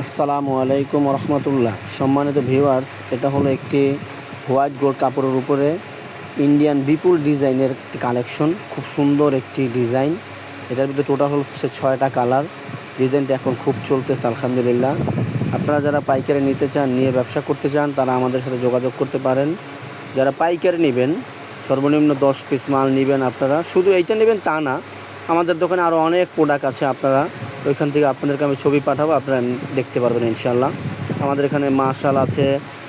আসসালামু আলাইকুম রহমতুল্লাহ। সম্মানিত ভিউয়ার্স, এটা হলো একটি হোয়াইট গোল্ড কাপড়ের উপরে ইন্ডিয়ান বিপুল ডিজাইনের একটি কালেকশন। খুব সুন্দর একটি ডিজাইন। এটার ভিতরে টোটাল হচ্ছে 6টা কালার। ডিজাইনটা এখন খুব চলতেছে আলহামদুলিল্লাহ। আপনারা যারা পাইকারি নিতে চান, নিয়ে ব্যবসা করতে চান, তারা আমাদের সাথে যোগাযোগ করতে পারেন। যারা পাইকারি নেবেন, সর্বনিম্ন 10 পিস মাল নেবেন। আপনারা শুধু এইটা নেবেন তা না, আমাদের দোকানে আরও অনেক প্রোডাক্ট আছে। আপনারা ওইখান থেকে আপনাদেরকে আমি ছবি পাঠাবো, আপনারা দেখতে পারবেন ইনশাল্লাহ। আমাদের এখানে মাশাল আছে,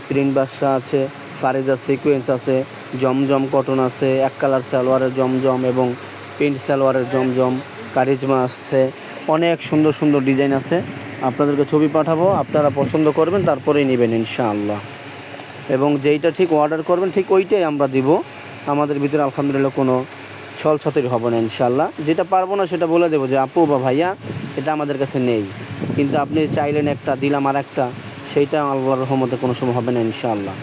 প্রিন্ট বাদশা আছে, ফারিজা সিকোয়েন্স আছে, জমজম কটন আছে, এক কালার সালোয়ারের জমজম এবং প্রিন্ট সালোয়ারের জমজম, কারিজমা আসছে। অনেক সুন্দর সুন্দর ডিজাইন আছে। আপনাদেরকে ছবি পাঠাবো, আপনারা পছন্দ করবেন, তারপরেই নেবেন ইনশাআল্লাহ। এবং যেইটা ঠিক অর্ডার করবেন ঠিক ওইটাই আমরা দিব। আমাদের ভিতরে আলহামদুলিল্লাহ কোনো ছলছতরি হবে না ইনশাআল্লাহ। যেটা পারবো না সেটা বলে দেবো যে আপু বা ভাইয়া এটা আমাদের কাছে নেই, কিন্তু আপনি চাইলেন একটা, দিলাম আর একটা, সেইটা আল্লাহর রহমতে কোনো সময় হবে না ইনশাআল্লাহ।